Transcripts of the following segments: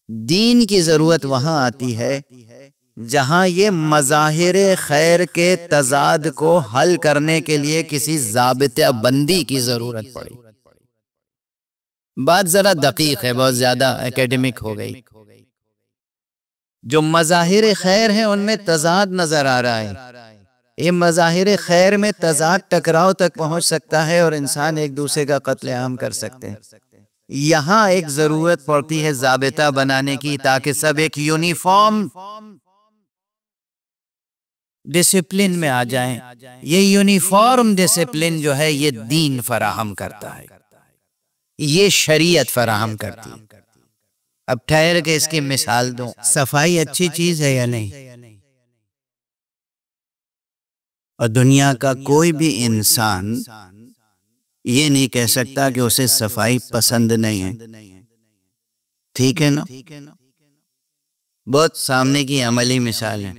دین کی ضرورت وہاں آتی ہے جہاں یہ مظاہر خیر کے تضاد کو حل کرنے کے لیے کسی ضابطہ بندی کی ضرورت پڑی۔ بات ذرا دقیق ہے، بہت زیادہ اکیڈمک ہو گئی۔ جو مظاہر خیر ہیں ان میں تضاد نظر آ رہا ہے، یہ مظاہر خیر میں تضاد ٹکراؤ تک پہنچ سکتا ہے اور انسان ایک دوسرے کا قتل عام کر سکتے ہیں۔ یہاں ایک ضرورت پڑتی ہے ضابطہ بنانے کی تاکہ سب ایک یونیفارم ڈسپلن میں آ جائیں۔ یہ یونیفارم ڈسپلن جو ہے یہ دین فراہم کرتا ہے، یہ شریعت فراہم کرتی ہے۔ اب ٹھہر کے اس کی مثال دوں، صفائی اچھی چیز ہے یا نہیں؟ اور دنیا کا کوئی بھی انسان یہ نہیں کہہ سکتا کہ اسے صفائی پسند نہیں ہے، ٹھیک ہے نا؟ بہت سامنے کی عملی مثال ہے۔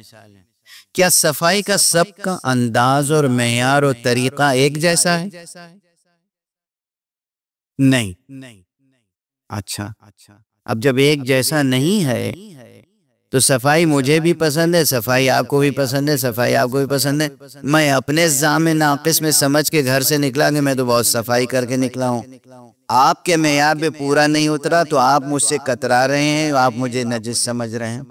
کیا صفائی کا سب کا انداز اور معیار اور طریقہ ایک جیسا ہے؟ نہیں۔ اچھا، اب جب ایک جیسا نہیں ہے تو صفائی مجھے بھی پسند ہے، صفائی آپ کو بھی پسند ہے، صفائی آپ کو بھی پسند ہے۔ میں اپنے ذام ناقص میں سمجھ کے گھر سے نکلا کہ میں تو بہت صفائی کر کے نکلا ہوں، آپ کے معیار پہ پورا نہیں اترا تو آپ مجھ سے کترا رہے ہیں، آپ مجھے نجس سمجھ رہے ہیں۔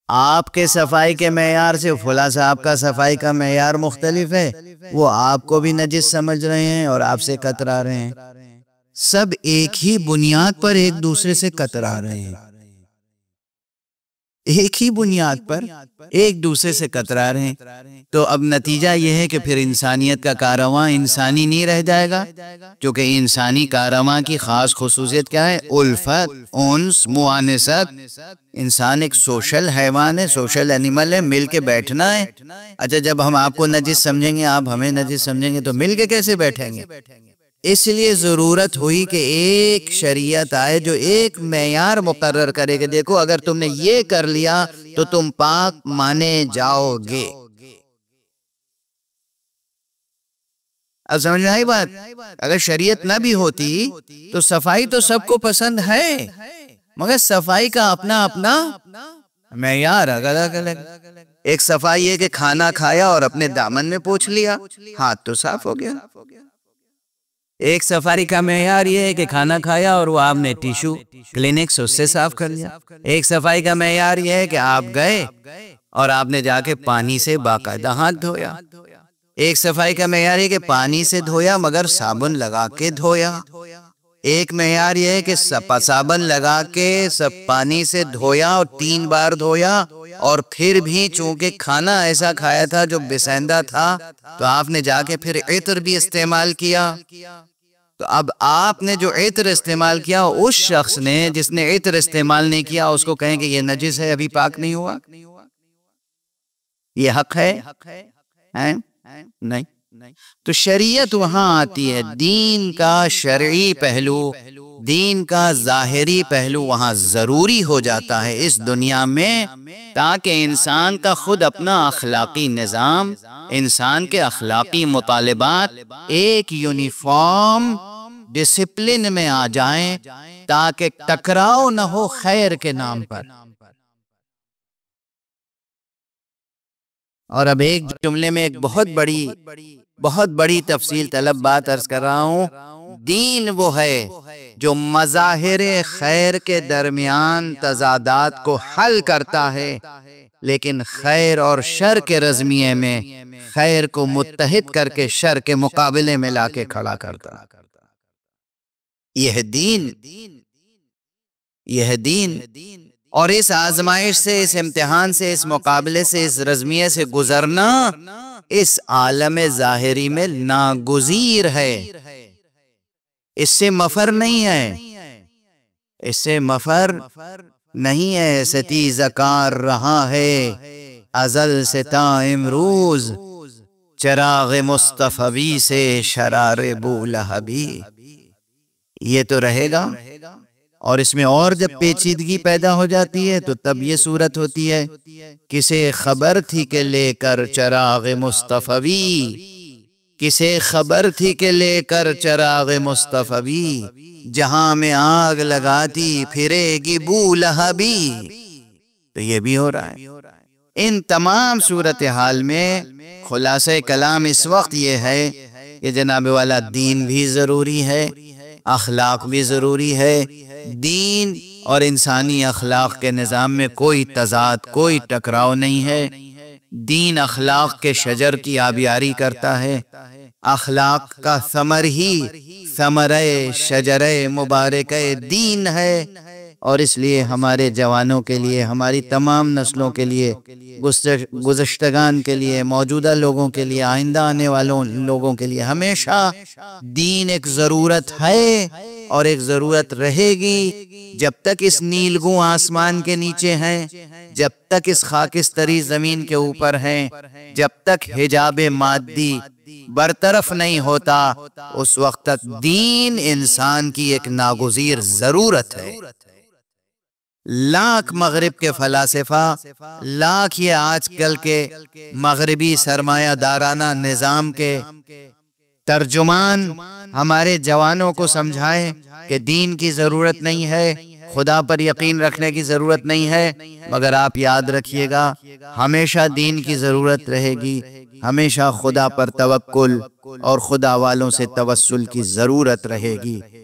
آپ کے صفائی کے معیار سے فلاں صاحب کا صفائی کا معیار مختلف ہے، وہ آپ کو بھی نجس سمجھ رہے ہیں اور آپ سے کترا رہے ہیں۔ سب ایک ہی بنیاد پر ایک دوسرے سے کترا رہے ہیں، ایک ہی بنیاد پر ایک دوسرے سے کترا رہے ہیں۔ تو اب نتیجہ یہ ہے کہ پھر انسانیت کا کارواں انسانی نہیں رہ جائے گا، کیونکہ انسانی کارواں کی خاص خصوصیت کیا ہے؟ الفت، انس، موانست۔ انسان ایک سوشل حیوان ہے، سوشل اینیمل ہے، مل کے بیٹھنا ہے۔ اچھا، جب ہم آپ کو نجس سمجھیں گے، آپ ہمیں نجس سمجھیں گے، تو مل کے کیسے بیٹھیں گے؟ اس لیے ضرورت ہوئی کہ ایک شریعت آئے جو ایک معیار مقرر کرے کہ دیکھو اگر تم نے یہ کر لیا تو تم پاک مانے جاؤ گے۔ اب سمجھ میں آئی بات؟ اگر شریعت نہ بھی ہوتی تو صفائی تو سب کو پسند ہے، مگر صفائی کا اپنا اپنا معیار الگ الگ۔ ایک صفائی ہے کہ کھانا کھایا اور اپنے دامن میں پوچھ لیا، ہاتھ تو صاف ہو گیا۔ ایک صفائی کا معیار یہ ہے کہ کھانا کھایا اور وہ آپ نے ٹیشو کلینکس اس سے صاف کر لیا۔ ایک صفائی کا معیار یہ ہے کہ آپ گئے اور آپ نے جا کے پانی سے باقاعدہ ہاتھ دھویا۔ ایک صفائی کا معیار یہ کہ پانی سے دھویا مگر صابن لگا کے دھویا۔ ایک معیار یہ ہے کہ صابن لگا کے سب پانی سے دھویا اور 3 بار دھویا، اور پھر بھی چونکہ کھانا ایسا کھایا تھا جو بسندہ تھا تو آپ نے جا کے پھر عطر بھی استعمال کیا۔ تو اب آپ نے جو عطر استعمال کیا، اس شخص نے جس نے عطر استعمال نہیں کیا اس کو کہیں کہ یہ نجس ہے، ابھی پاک نہیں ہوا؟ یہ حق ہے؟ نہیں۔ تو شریعت وہاں آتی ہے، دین کا شرعی پہلو، دین کا ظاہری پہلو وہاں ضروری ہو جاتا ہے اس دنیا میں، تاکہ انسان کا خود اپنا اخلاقی نظام، انسان کے اخلاقی مطالبات ایک یونیفارم ڈسپلن میں آ جائیں، تاکہ ٹکراؤ نہ ہو خیر کے نام پر۔ اور اب ایک جملے میں ایک بہت بڑی تفصیل طلب بات عرض کر رہا ہوں۔ دین وہ ہے جو مظاہر خیر کے درمیان تضادات کو حل کرتا ہے، لیکن خیر اور شر کے رزمیے میں خیر کو متحد کر کے شر کے مقابلے میں لا کے کھڑا کرتا۔ یہ دین۔ اور اس آزمائش سے، اس امتحان سے، اس مقابلے سے، اس رزمیے سے گزرنا اس عالم ظاہری میں ناگزیر ہے، اس سے مفر نہیں ہے، اس سے مفر نہیں ہے۔ ستیز کار رہا ہے ازل سے تا امروز، چراغ مصطفی سے شرار بولہبی۔ یہ تو رہے گا، اور اس میں اور جب پیچیدگی پیدا ہو جاتی ہے تو تب یہ صورت ہوتی ہے، کسے خبر تھی کہ لے کر چراغ مصطفی، کسے خبر تھی کہ لے کر چراغ مصطفی، جہاں میں آگ لگاتی پھرے گی بو لہبی۔ تو یہ بھی ہو رہا ہے۔ ان تمام صورتحال میں خلاصہ کلام اس وقت یہ ہے کہ جناب والا دین بھی ضروری ہے، اخلاق بھی ضروری ہے۔ دین اور انسانی اخلاق کے نظام میں کوئی تضاد، کوئی ٹکراؤ نہیں ہے۔ دین اخلاق کے شجر کی آبیاری کرتا ہے۔ اخلاق کا ثمر ہی ثمرہ شجرہ مبارکہ دین ہے، اور اس لیے ہمارے جوانوں کے لیے، ہماری تمام نسلوں کے لیے، گزشتگان کے لیے، موجودہ لوگوں کے لیے، آئندہ آنے والوں لوگوں کے لیے ہمیشہ دین ایک ضرورت ہے اور ایک ضرورت رہے گی۔ جب تک اس نیلگوں آسمان کے نیچے ہیں، جب تک اس خاکستری زمین کے اوپر ہیں، جب تک حجاب مادی برطرف نہیں ہوتا، اس وقت تک دین انسان کی ایک ناگزیر ضرورت ہے۔ لاکھ مغرب کے فلاسفہ، لاکھ یہ آج کل کے مغربی سرمایہ دارانہ نظام کے ترجمان ہمارے جوانوں کو سمجھائیں کہ دین کی ضرورت نہیں ہے، خدا پر یقین رکھنے کی ضرورت نہیں ہے، مگر آپ یاد رکھیے گا ہمیشہ دین کی ضرورت رہے گی، ہمیشہ خدا پر توکل اور خدا والوں سے توسل کی ضرورت رہے گی۔